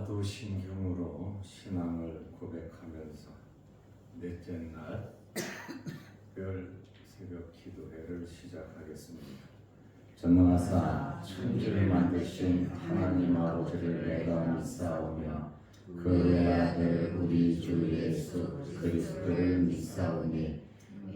사도신경으로 신앙을 고백하면서 넷째 날 특별 새벽 기도회를 시작하겠습니다. 전능하사 천지를 만드신 하나님 아버지를 내가 믿사오며 그 외아들 우리 주 예수 그리스도를 믿사오니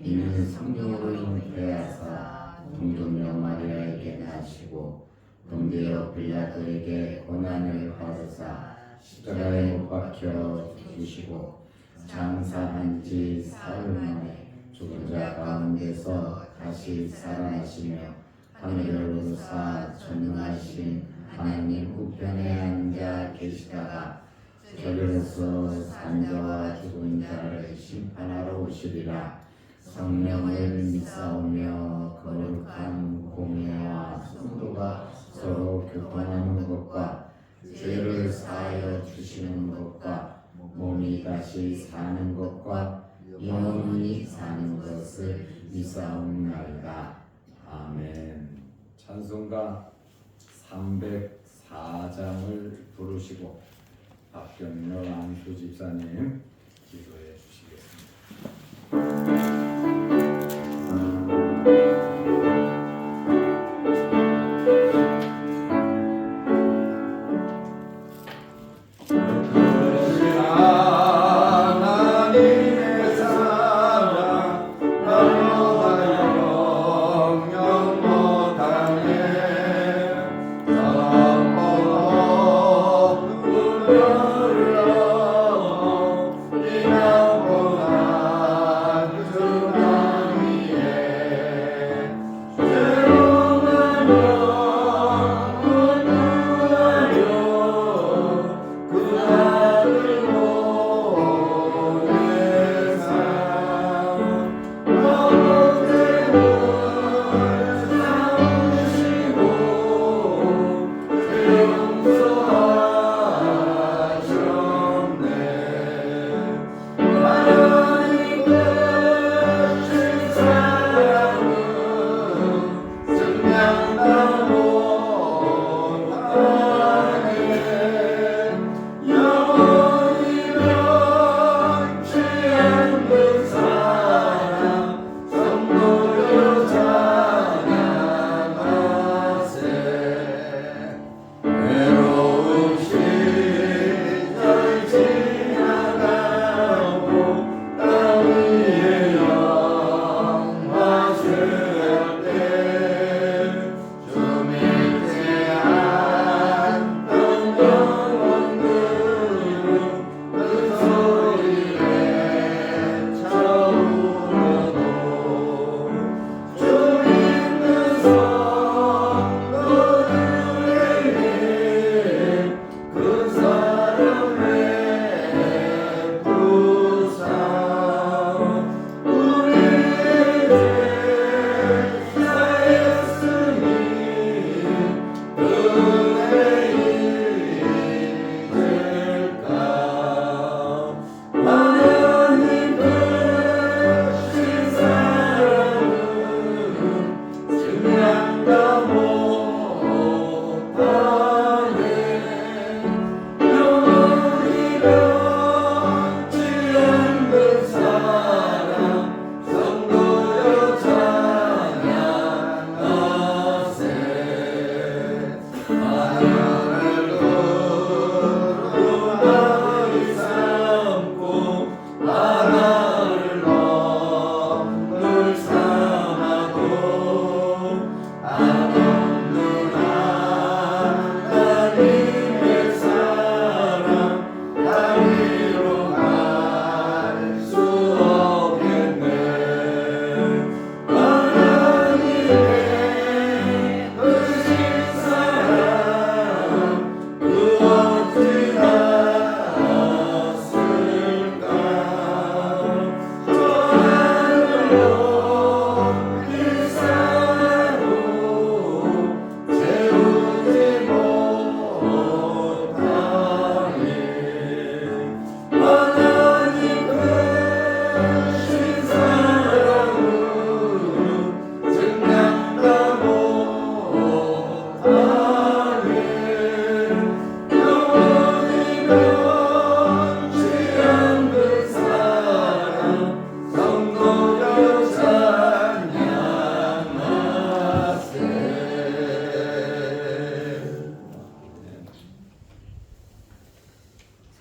이는 성령으로 잉태하사 동정녀 마리아에게 나시고 본디오 빌라도에게 고난을 받으사 십자가에 못 박혀 죽으시고 장사한 지 사흘 만에 죽은 자 가운데서 다시 살아나시며 하늘에 오르사 전능하신 하나님 우편에 앉아 계시다가 저리로서 산 자와 죽은 자를 심판하러 오시리라. 성령을 믿사오며 거룩한 공예와 성도가 서로 교통하는 것과 죄를 사하여 주시는 것과 몸이 다시 사는 것과 영원히 사는 것을 믿사옵나이다. 아멘. 찬송가 304장을 부르시고 박경렬 안수 집사님 기도해 주시겠습니다. Oh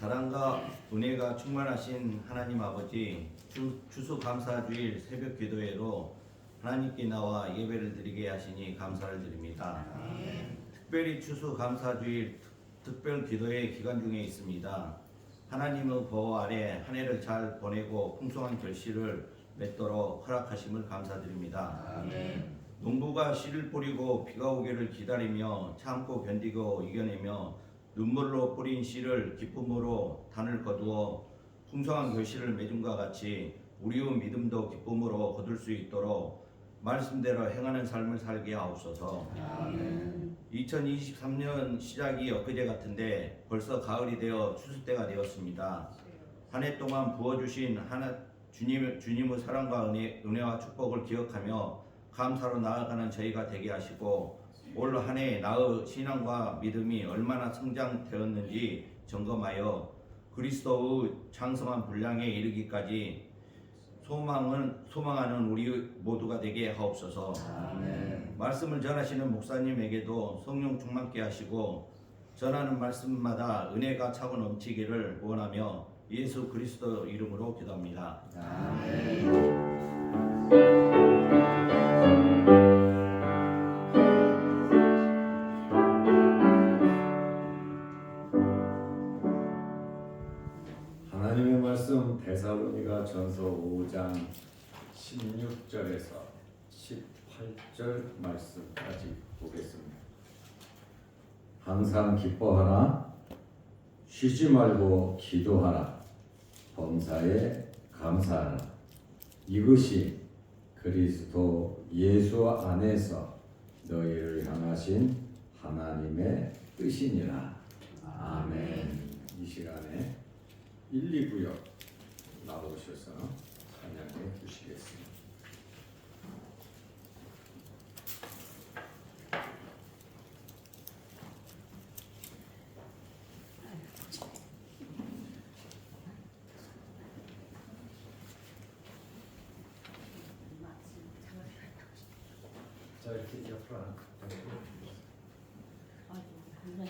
사랑과 은혜가 충만하신 하나님 아버지, 추수감사주일 새벽 기도회로 하나님께 나와 예배를 드리게 하시니 감사를 드립니다. 특별히 추수감사주일 특별 기도회 기간 중에 있습니다. 하나님의 보호 아래 한 해를 잘 보내고 풍성한 결실을 맺도록 허락하심을 감사드립니다. 농부가 씨를 뿌리고 비가 오기를 기다리며 참고 견디고 이겨내며 눈물로 뿌린 씨를 기쁨으로 단을 거두어 풍성한 결실을 맺음과 같이 우리의 믿음도 기쁨으로 거둘 수 있도록 말씀대로 행하는 삶을 살게 하옵소서. 2023년 시작이 엊그제 같은데 벌써 가을이 되어 추수 때가 되었습니다. 한 해 동안 부어주신 주님의 사랑과 은혜와 축복을 기억하며 감사로 나아가는 저희가 되게 하시고, 올 한 해 나의 신앙과 믿음이 얼마나 성장되었는지 점검하여 그리스도의 장성한 분량에 이르기까지 소망하는 우리 모두가 되게 하옵소서. 말씀을 전하시는 목사님에게도 성령 충만케 하시고 전하는 말씀마다 은혜가 차고 넘치기를 원하며 예수 그리스도 이름으로 기도합니다. 하나님의 말씀 데살로니가 전서 5장 16절에서 18절 말씀까지 보겠습니다. 항상 기뻐하라, 쉬지 말고 기도하라, 범사에 감사하라. 이것이 그리스도 예수 안에서 너희를 향하신 하나님의 뜻이니라. 아멘. 이 시간에 1, 2구역 나오셔서 찬양해 주시겠습니다. 자, 이렇게 옆으로 나의 갈 길 나가라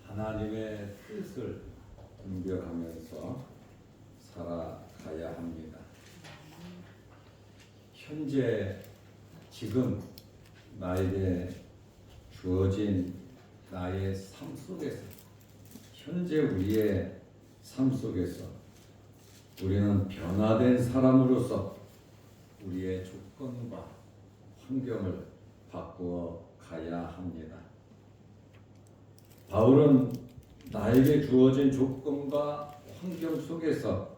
하나님의 뜻을 분별하면서 살아가야 합니다. 현재 지금 나에게 주어진 나의 삶 속에서, 현재 우리의 삶 속에서 우리는 변화된 사람으로서 우리의 조건과 환경을 바꾸어 가야 합니다. 바울은 나에게 주어진 조건과 환경 속에서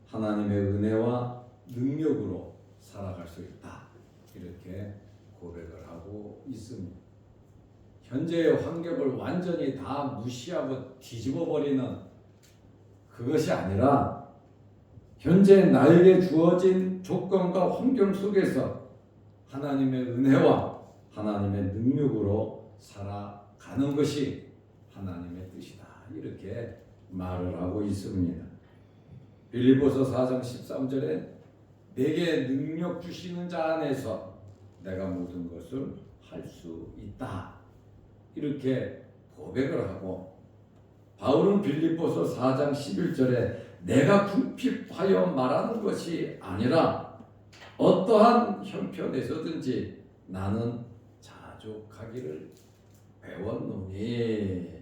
하나님의 은혜와 능력으로 살아갈 수 있다, 이렇게 고백을 하고 있습니다. 현재의 환경을 완전히 다 무시하고 뒤집어 버리는 그것이 아니라 현재 나에게 주어진 조건과 환경 속에서 하나님의 은혜와 하나님의 능력으로 살아가는 것이 하나님의 뜻이다, 이렇게 말을 하고 있습니다. 빌립보서 4장 13절에 내게 능력 주시는 자 안에서 내가 모든 것을 할 수 있다, 이렇게 고백을 하고, 바울은 빌립보서 4장 11절에 내가 궁핍하여 말하는 것이 아니라 어떠한 형편에서든지 나는 자족하기를 배웠노니,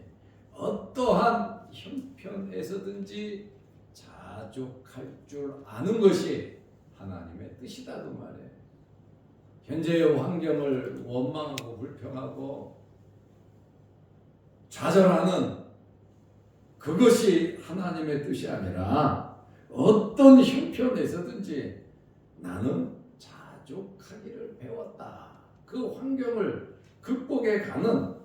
어떠한 형편에서든지 자족할 줄 아는 것이 하나님의 뜻이다, 그 말이에요. 현재의 환경을 원망하고 불평하고 좌절하는 그것이 하나님의 뜻이 아니라 어떤 형편에서든지 나는 자족하기를 배웠다. 그 환경을 극복해 가는,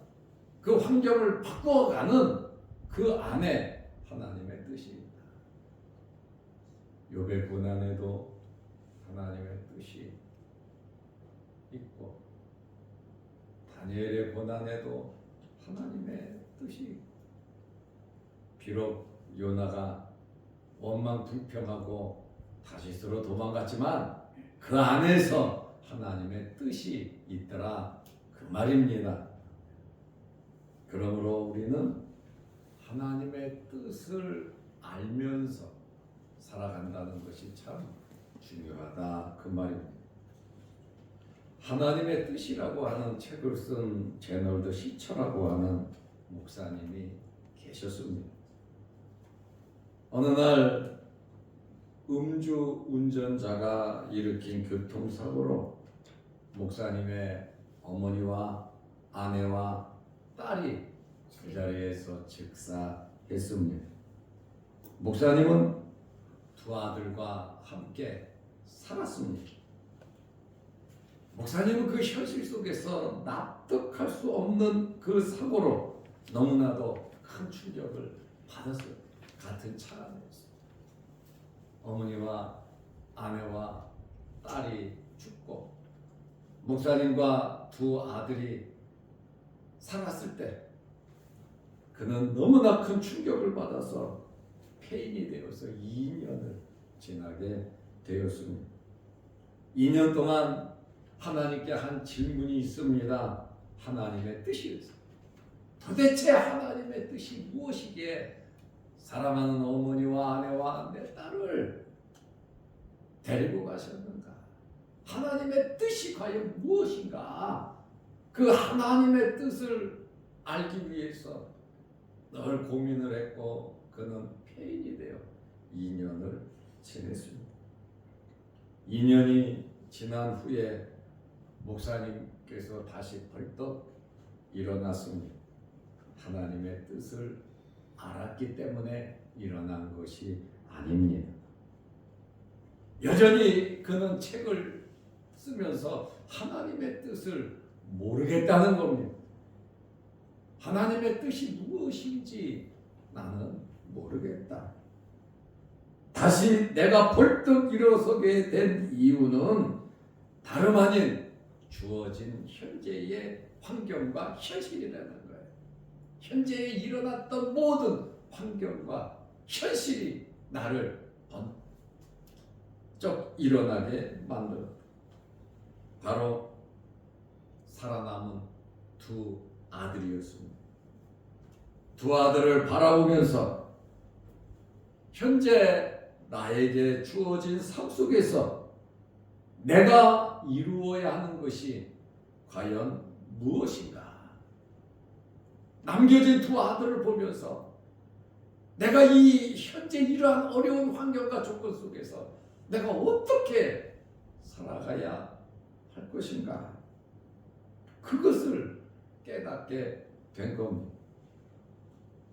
그 환경을 바꿔가는 그 안에 하나님의 뜻이 있다. 욥의 고난에도 하나님의 뜻이 있고, 다니엘의 고난에도 하나님의 뜻이 있고, 비록 요나가 원망 불평하고 다시스로 도망갔지만 그 안에서 하나님의 뜻이 있더라, 그 말입니다. 그러므로 우리는 하나님의 뜻을 알면서 살아간다는 것이 참 중요하다, 그 말입니다. 하나님의 뜻이라고 하는 책을 쓴 제널드 시처라고 하는 목사님이 계셨습니다. 어느 날 음주 운전자가 일으킨 교통사고로 목사님의 어머니와 아내와 딸이 그 자리에서 즉사했습니다. 목사님은 두 아들과 함께 살았습니다. 목사님은 그 현실 속에서 납득할 수 없는 그 사고로 너무나도 큰 충격을 받았어요. 같은 차 안에서 어머니와 아내와 딸이 죽고 목사님과 두 아들이 살았을 때 그는 너무나 큰 충격을 받아서 폐인이 되어서 2년을 지나게 되었습니다. 2년 동안 하나님께 한 질문이 있습니다. 하나님의 뜻이었어요. 도대체 하나님의 뜻이 무엇이기에 사랑하는 어머니와 아내와 내 딸을 데리고 가셨는가? 하나님의 뜻이 과연 무엇인가? 그 하나님의 뜻을 알기 위해서 늘 고민을 했고 그는 폐인이 되어 2년을 지냈습니다. 2년이 지난 후에 목사님께서 다시 벌떡 일어났습니다. 하나님의 뜻을 알았기 때문에 일어난 것이 아닙니다. 여전히 그는 책을 쓰면서 하나님의 뜻을 모르겠다는 겁니다. 하나님의 뜻이 무엇인지 나는 모르겠다. 다시 내가 벌떡 일어서게 된 이유는 다름 아닌 주어진 현재의 환경과 현실이라는 거예요. 현재에 일어났던 모든 환경과 현실이 나를 번쩍 일어나게 만들었다. 바로 살아남은 두 아들이었습니다. 두 아들을 바라보면서 현재 나에게 주어진 삶 속에서 내가 이루어야 하는 것이 과연 무엇인가? 남겨진 두 아들을 보면서 내가 이 현재 이러한 어려운 환경과 조건 속에서 내가 어떻게 살아가야 할 것인가? 그것을 깨닫게 된 겁니다.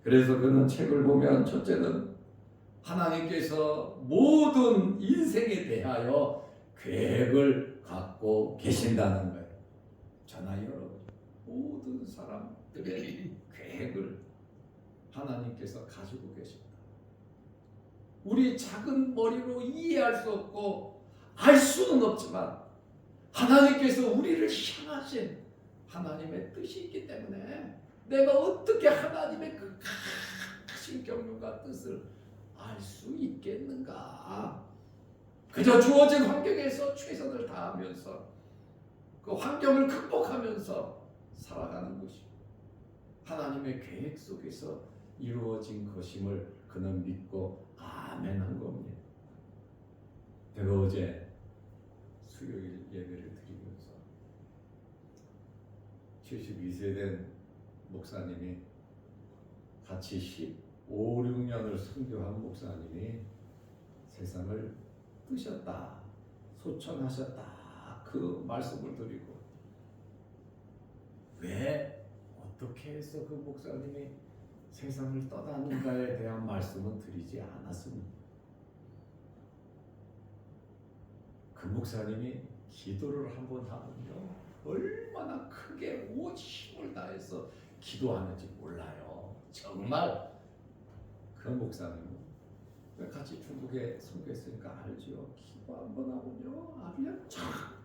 그래서 그는 책을 보면 첫째는 하나님께서 모든 인생에 대하여 계획을 갖고 계신다는 거예요. 저나 여러분, 모든 사람들의 계획을 하나님께서 가지고 계십니다. 우리 작은 머리로 이해할 수 없고 알 수는 없지만 하나님께서 우리를 향하신 하나님의 뜻이 있기 때문에 내가 어떻게 하나님의 그 크신 경륜과 뜻을 알 수 있겠는가? 그저 주어진 환경에서 최선을 다하면서 그 환경을 극복하면서 살아가는 것이 하나님의 계획 속에서 이루어진 것임을 그는 믿고 아멘한 겁니다. 제가 어제 수요일 예배를 드리면서 72세 된 목사님이 같이 15, 16년을 선교한 목사님이 세상을 뜨셨다, 소천하셨다 그 말씀을 드리고 왜 어떻게 해서 그 목사님이 세상을 떠나는가에 대한 말씀은 드리지 않았습니다. 그 목사님이 기도를 한번 하면요 얼마나 크게 온 힘을 다해서 기도하는지 몰라요. 정말 그 목사님은 같이 중국에 선교했으니까 알죠. 기도 한번 하면요 아주 그냥 쫙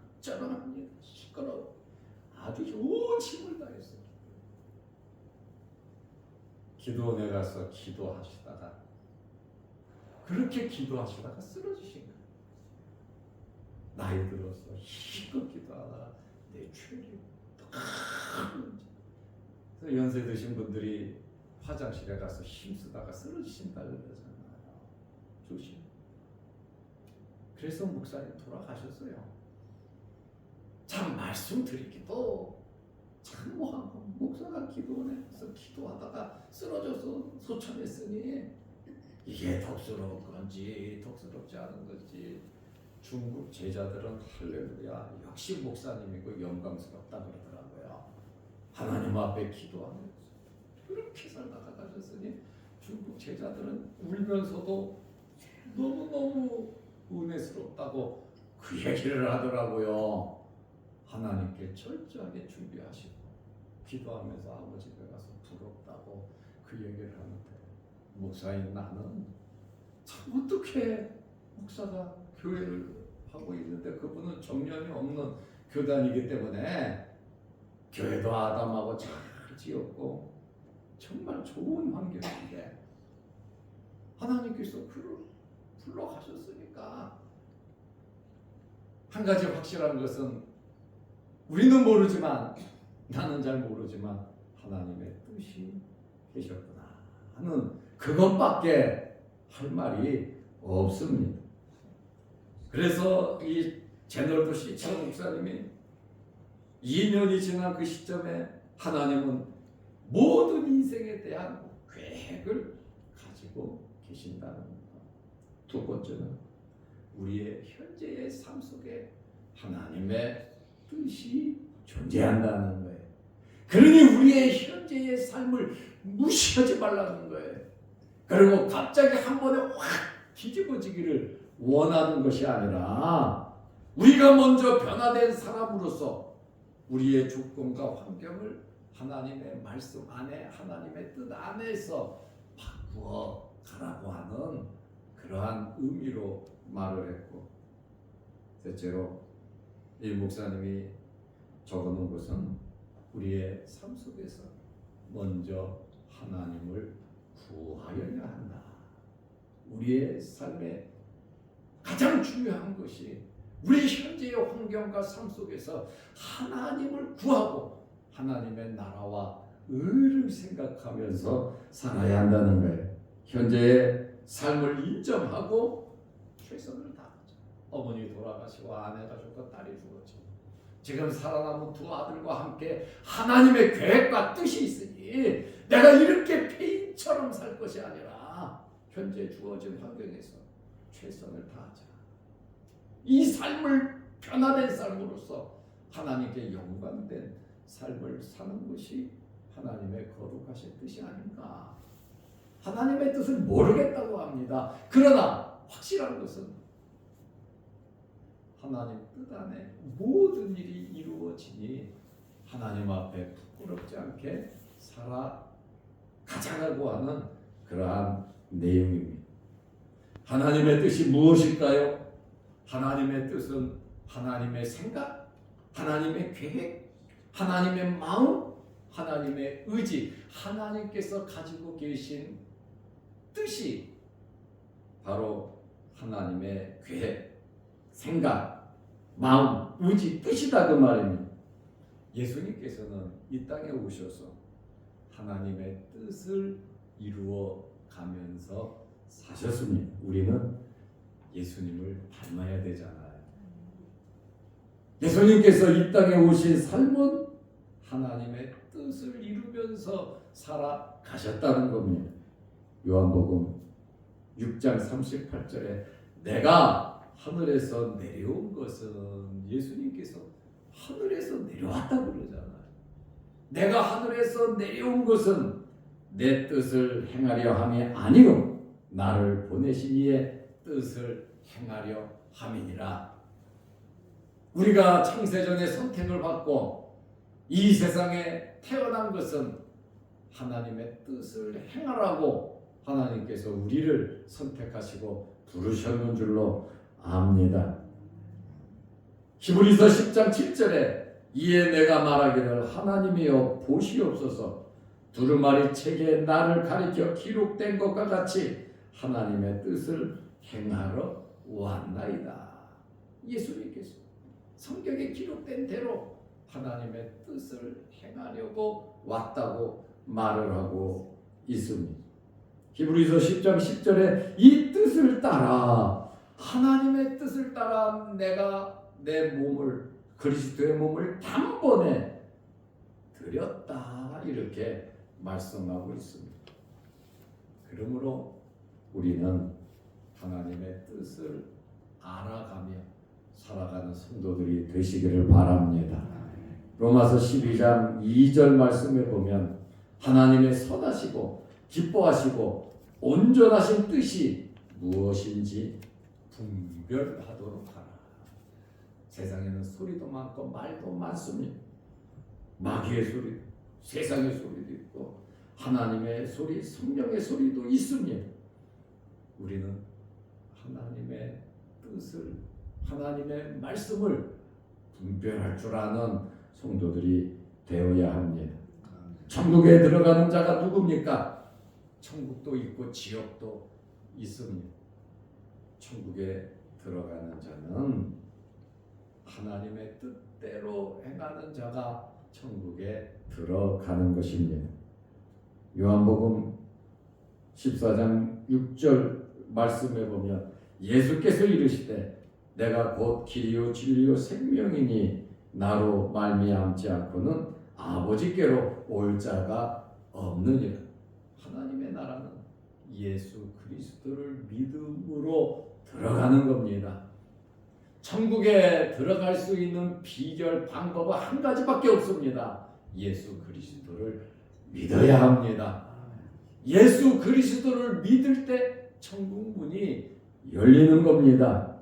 시끄러워 아주 온 힘을 다해서 기도원에 가서 기도하시다가 그렇게 기도하시다가 쓰러지신 거예요. 나이 들어서 힘껏 기도하다가 내 죄를 그래서 연세 드신 분들이 화장실에 가서 힘쓰다가 쓰러지신다 그러잖아요. 조심. 그래서 목사님 돌아가셨어요. 참 말씀드리기도 참 뭐하고 목사가 기도원에서 기도하다가 쓰러져서 소천했으니 이게 덕스러운 건지 덕스럽지 않은 건지 중국 제자들은 할렐루야 역시 목사님이고 영광스럽다 그러더라고요. 하나님 앞에 기도하면서 그렇게 살다가 가셨으니 중국 제자들은 울면서도 너무너무 은혜스럽다고 그 얘기를 하더라고요. 하나님께 철저하게 준비하시고 기도하면서 아버지 집에 가서 부럽다고 그 얘기를 하는데 목사인 나는 참 어떻게 목사가 교회를 하고 있는데 그분은 정년이 없는 교단이기 때문에 교회도 아담하고 잘 지었고 정말 좋은 환경인데 하나님께서 그를 불러가셨으니까 한 가지 확실한 것은 우리는 모르지만 나는 잘 모르지만 하나님의 뜻이 계셨구나 하는 그것밖에 할 말이 없습니다. 그래서 이 제널도 시청 목사님이 2년이 지난 그 시점에 하나님은 모든 인생에 대한 계획을 가지고 계신다는 것. 두 번째는 우리의 현재의 삶 속에 하나님의 뜻이 존재한다는 거예요. 그러니 우리의 현재의 삶을 무시하지 말라는 거예요. 그리고 갑자기 한 번에 확 뒤집어지기를 원하는 것이 아니라 우리가 먼저 변화된 사람으로서 우리의 조건과 환경을 하나님의 말씀 안에 하나님의 뜻 안에서 바꾸어 가라고 하는 그러한 의미로 말을 했고 셋째로 이 목사님이 적어놓은 것은 우리의 삶 속에서 먼저 하나님을 구하여야 한다. 우리의 삶에 가장 중요한 것이 우리 현재의 환경과 삶 속에서 하나님을 구하고 하나님의 나라와 의를 생각하면서 살아야 한다는 거예요. 현재의 삶을 인정하고 최선을 다하죠. 어머니 돌아가시고 아내가 죽고 딸이 죽었죠. 지금 살아남은 두 아들과 함께 하나님의 계획과 뜻이 있으니 내가 이렇게 폐인처럼 살 것이 아니라 현재 주어진 환경에서 최선을 다하자. 이 삶을 변화된 삶으로서 하나님께 영광된 삶을 사는 것이 하나님의 거룩하신 뜻이 아닌가. 하나님의 뜻을 모르겠다고 합니다. 그러나 확실한 것은 하나님 뜻 안에 모든 일이 이루어지니 하나님 앞에 부끄럽지 않게 살아가자고 하는 그러한 내용입니다. 하나님의 뜻이 무엇일까요? 하나님의 뜻은 하나님의 생각, 하나님의 계획, 하나님의 마음, 하나님의 의지, 하나님께서 가지고 계신 뜻이 바로 하나님의 계획, 생각, 마음, 의지, 뜻이다 그 말입니다. 예수님께서는 이 땅에 오셔서 하나님의 뜻을 이루어 가면서 사셨습니다. 우리는 예수님을 닮아야 되잖아요. 예수님께서 이 땅에 오신 삶은 하나님의 뜻을 이루면서 살아가셨다는 겁니다. 요한복음 6장 38절에 내가 하늘에서 내려온 것은 예수님께서 하늘에서 내려왔다고 그러잖아요. 내가 하늘에서 내려온 것은 내 뜻을 행하려 함이 아니요 나를 보내신 이의 뜻을 행하려 함이니라. 우리가 창세전에 선택을 받고 이 세상에 태어난 것은 하나님의 뜻을 행하라고 하나님께서 우리를 선택하시고 부르셨는 줄로 압니다. 히브리서 10장 7절에 이에 내가 말하기를 하나님이여 보시옵소서 두루마리 책에 나를 가리켜 기록된 것과 같이 하나님의 뜻을 행하러 왔나이다. 예수님께서 성경에 기록된 대로 하나님의 뜻을 행하려고 왔다고 말을 하고 있습니다. 히브리서 10장 10절에 이 뜻을 따라 하나님의 뜻을 따라 내가 내 몸을 그리스도의 몸을 단번에 드렸다 이렇게 말씀하고 있습니다. 그러므로 우리는 하나님의 뜻을 알아가며 살아가는 성도들이 되시기를 바랍니다. 로마서 12장 2절 말씀에 보면 하나님의 선하시고 기뻐하시고 온전하신 뜻이 무엇인지 분별하도록 하라. 세상에는 소리도 많고 말도 많습니다. 마귀의 소리, 세상의 소리도 있고 하나님의 소리, 성령의 소리도 있습니다. 우리는 하나님의 뜻을, 하나님의 말씀을 분별할 줄 아는 성도들이 되어야 합니다. 천국에 들어가는 자가 누굽니까? 천국도 있고 지옥도 있습니다. 천국에 들어가는 자는 하나님의 뜻대로 행하는 자가 천국에 들어가는 것입니다. 요한복음 14장 6절 말씀에 보면 예수께서 이르시되 내가 곧 길이요 진리요 생명이니 나로 말미암지 않고는 아버지께로 올 자가 없느니라. 하나님의 나라는 예수 그리스도를 믿음으로 들어가는 겁니다. 천국에 들어갈 수 있는 비결 방법은 한 가지밖에 없습니다. 예수 그리스도를 믿어야 합니다. 예수 그리스도를 믿을 때 천국 문이 열리는 겁니다.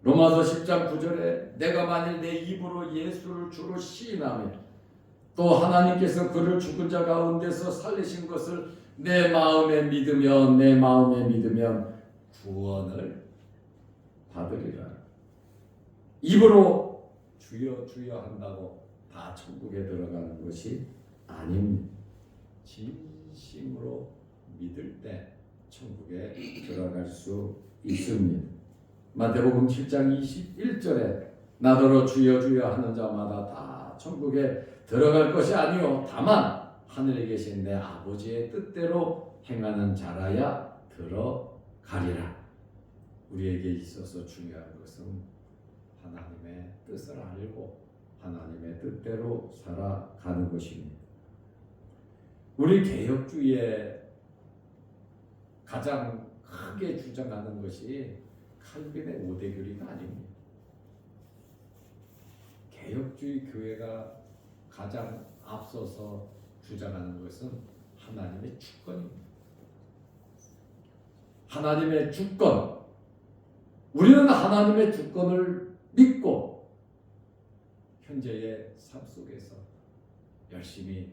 로마서 10장 9절에 내가 만일 내 입으로 예수를 주로 시인하며 또 하나님께서 그를 죽은 자 가운데서 살리신 것을 내 마음에 믿으면 구원을 받으리라. 입으로 주여 주여 한다고 다 천국에 들어가는 것이 아닙니다. 진심으로 믿을 때 천국에 들어갈 수 있습니다. 마태복음 7장 21절에 나더러 주여 주여 하는 자마다 다 천국에 들어갈 것이 아니요 다만 하늘에 계신 내 아버지의 뜻대로 행하는 자라야 들어가리라. 우리에게 있어서 중요한 것은 하나님의 뜻을 알고 하나님의 뜻대로 살아가는 것입니다. 우리 개혁주의의 가장 크게 주장하는 것이 칼빈의 5대 교리가 아닙니다. 개혁주의 교회가 가장 앞서서 주장하는 것은 하나님의 주권입니다. 하나님의 주권. 우리는 하나님의 주권을 믿고 현재의 삶 속에서 열심히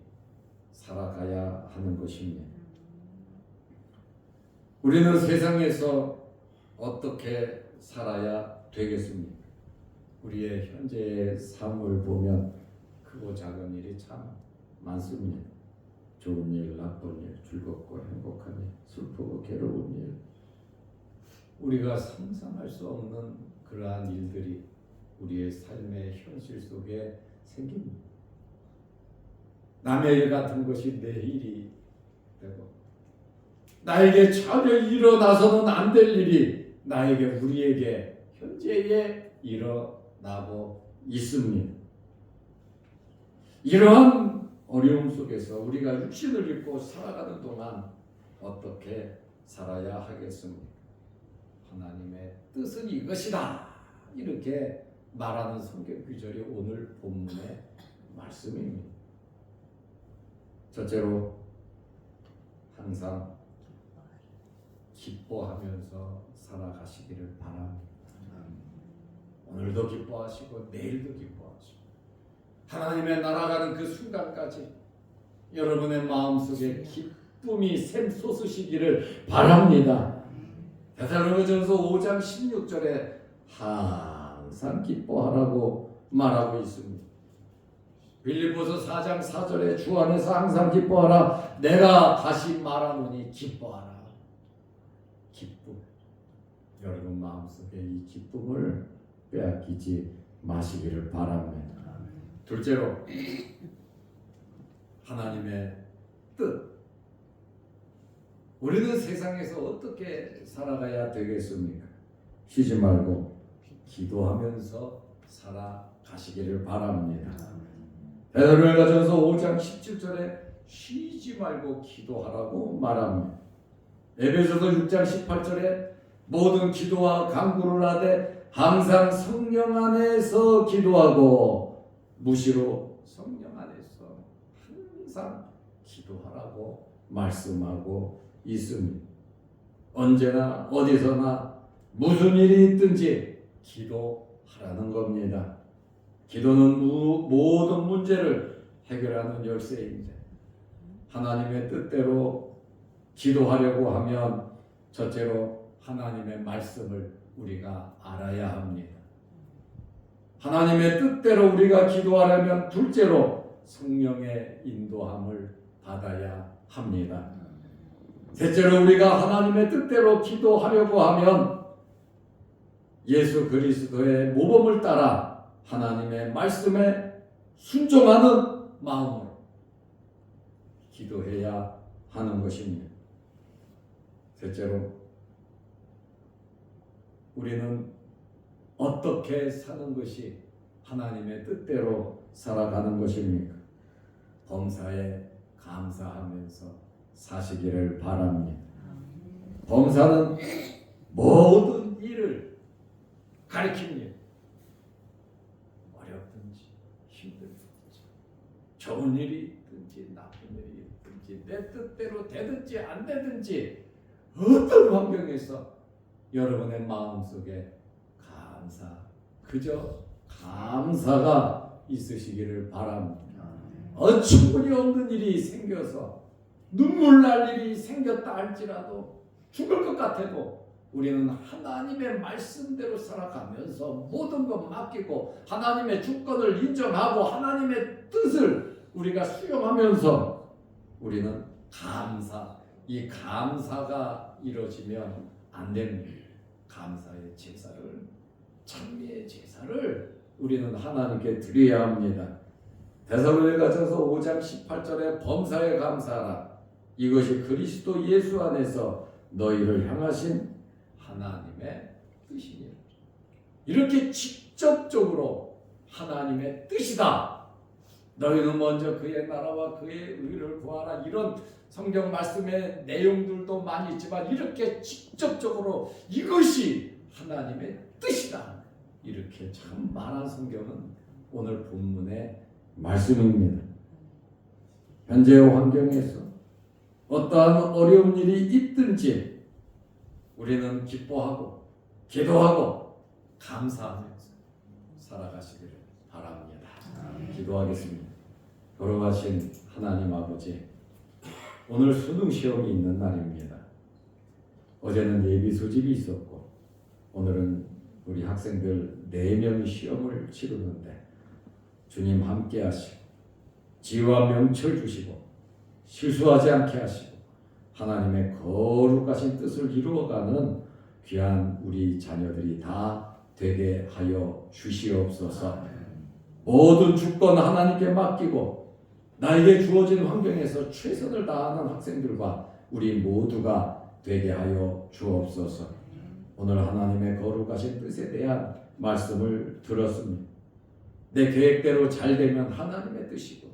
살아가야 하는 것입니다. 우리는 세상에서 어떻게 살아야 되겠습니까? 우리의 현재의 삶을 보면 크고 작은 일이 참 많습니다. 좋은 일, 나쁜 일, 즐겁고 행복한 일, 슬프고 괴로운 일, 우리가 상상할 수 없는 그러한 일들이 우리의 삶의 현실 속에 생깁니다. 남의 일 같은 것이 내 일이 되고, 나에게 전혀 일어나서는 안 될 일이 우리에게 현재에 일어나고 있습니다. 이러한 어려움 속에서 우리가 육신을 입고 살아가는 동안 어떻게 살아야 하겠습니까? 하나님의 뜻은 이것이다. 이렇게 말하는 성경 구절이 오늘 본문의 말씀입니다. 첫째로 항상 기뻐하면서 살아가시기를 바랍니다. 오늘도 기뻐하시고 내일도 기뻐하시고 하나님의 나라가는 그 순간까지 여러분의 마음속에 기쁨이 샘솟으시기를 바랍니다. 데살로니가전서 5장 16절에 항상 기뻐하라고 말하고 있습니다. 빌립보서 4장 4절에 주 안에서 항상 기뻐하라. 내가 다시 말하노니 기뻐하라. 기쁨. 여러분 마음속에 이 기쁨을 빼앗기지 마시기를 바랍니다. 둘째로 하나님의 뜻. 우리는 세상에서 어떻게 살아가야 되겠습니까? 쉬지 말고 기도하면서 살아가시기를 바랍니다. 데살로니가전서 5장 17절에 쉬지 말고 기도하라고 말합니다. 에베소서 6장 18절에 모든 기도와 간구를 하되 항상 성령 안에서 기도하고 무시로 성령 안에서 항상 기도하라고 말씀하고 있습니다. 언제나 어디서나 무슨 일이 있든지 기도하라는 겁니다. 기도는 모든 문제를 해결하는 열쇠입니다. 하나님의 뜻대로 기도하려고 하면 첫째로 하나님의 말씀을 우리가 알아야 합니다. 하나님의 뜻대로 우리가 기도하려면 둘째로 성령의 인도함을 받아야 합니다. 셋째로 우리가 하나님의 뜻대로 기도하려고 하면 예수 그리스도의 모범을 따라 하나님의 말씀에 순종하는 마음으로 기도해야 하는 것입니다. 셋째로 우리는 어떻게 사는 것이 하나님의 뜻대로 살아가는 것입니까? 범사에 감사하면서 사시기를 바랍니다. 범사는 모든 일을 가리킵니다. 어렵든지 힘들든지 좋은 일이 있든지 나쁜 일이 있든지 내 뜻대로 되든지 안 되든지 어떤 환경에서 여러분의 마음속에 그저 감사가 있으시기를 바랍니다. 어처구니 없는 일이 생겨서 눈물 날 일이 생겼다 할지라도 죽을 것 같아도 우리는 하나님의 말씀대로 살아가면서 모든 것 맡기고 하나님의 주권을 인정하고 하나님의 뜻을 우리가 수용하면서 우리는 이 감사가 이루어지면 안 됩니다. 감사의 제사를, 찬미의 제사를 우리는 하나님께 드려야 합니다. 데살로니가전서 5장 18절에 범사에 감사하라. 이것이 그리스도 예수 안에서 너희를 향하신 하나님의 뜻이니라. 이렇게 직접적으로 하나님의 뜻이다. 너희는 먼저 그의 나라와 그의 의를 구하라. 이런 성경 말씀의 내용들도 많이 있지만 이렇게 직접적으로 이것이 하나님의 뜻이다. 이렇게 참 많은 성경은 오늘 본문의 말씀입니다. 현재의 환경에서 어떠한 어려운 일이 있든지 우리는 기뻐하고 기도하고 감사하면서 살아가시기를 바랍니다. 기도하겠습니다. 걸어가신 하나님 아버지, 오늘 수능 시험이 있는 날입니다. 어제는 예비 소집이 있었고 오늘은 우리 학생들 4명이 시험을 치르는데 주님 함께 하시고 지혜와 명철 주시고 실수하지 않게 하시고 하나님의 거룩하신 뜻을 이루어가는 귀한 우리 자녀들이 다 되게 하여 주시옵소서. 모든 주권 하나님께 맡기고 나에게 주어진 환경에서 최선을 다하는 학생들과 우리 모두가 되게 하여 주옵소서. 오늘 하나님의 거룩하신 뜻에 대한 말씀을 들었습니다. 내 계획대로 잘 되면 하나님의 뜻이고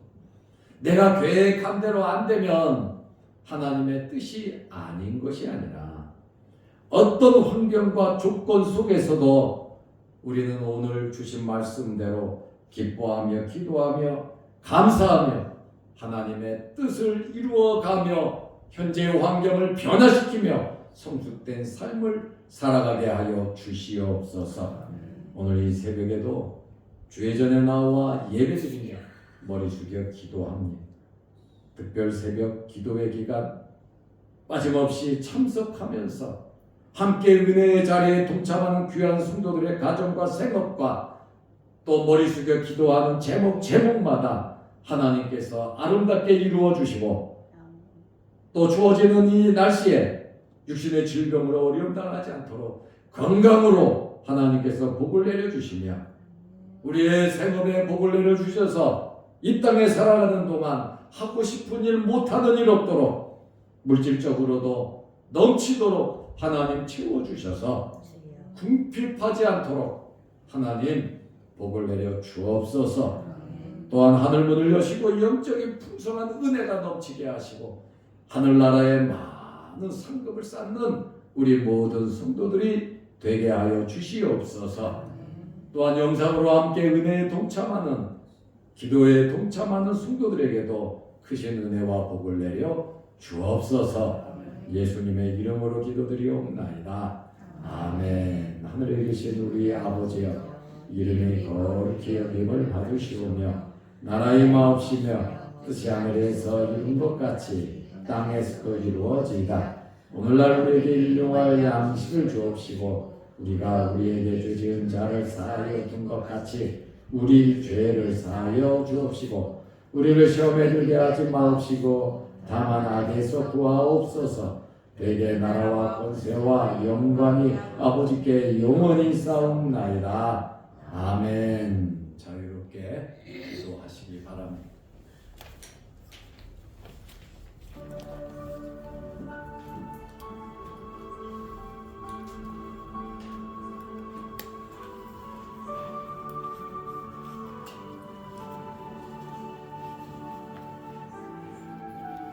내가 계획한 대로 안 되면 하나님의 뜻이 아닌 것이 아니라 어떤 환경과 조건 속에서도 우리는 오늘 주신 말씀대로 기뻐하며 기도하며 감사하며 하나님의 뜻을 이루어가며 현재의 환경을 변화시키며 성숙된 삶을 살아가게 하여 주시옵소서. 오늘 이 새벽에도 주의 전에 나와 예배드리며 머리 숙여 기도합니다. 특별 새벽 기도회 기간 빠짐없이 참석하면서 함께 은혜의 자리에 동참하는 귀한 성도들의 가정과 생업과 또 머리 숙여 기도하는 제목마다 하나님께서 아름답게 이루어 주시고 또 주어지는 이 날씨에 육신의 질병으로 어려움 당하지 않도록 건강으로 하나님께서 복을 내려주시며 우리의 생업에 복을 내려주셔서 이 땅에 살아가는 동안 하고 싶은 일 못하는 일 없도록 물질적으로도 넘치도록 하나님 채워주셔서 궁핍하지 않도록 하나님 복을 내려 주옵소서. 또한 하늘문을 여시고 영적인 풍성한 은혜가 넘치게 하시고 하늘나라에 많은 상급을 쌓는 우리 모든 성도들이 되게 하여 주시옵소서. 또한 영상으로 함께 은혜에 동참하는 기도에 동참하는 성도들에게도 크신 은혜와 복을 내려 주옵소서. 예수님의 이름으로 기도드리옵나이다. 아멘. 하늘에 계신 우리 아버지여, 이름이 거룩히 여김을 받으시오며 나라의 마옵시며 뜻이 하늘에서 이룬 것 같이 땅에서도 이루어지이다. 오늘날 우리에게 일용할 양식을 주옵시고 우리가 우리에게 죄지은 자를 사하여 준 것 같이 우리 죄를 사하여 주옵시고 우리를 시험에 들게 하지 마옵시고 다만 악에서 구하옵소서. 대개 나라와 권세와 영광이 아버지께 영원히 싸움나이다. 아멘. 자유롭게 기도하시기 바랍니다.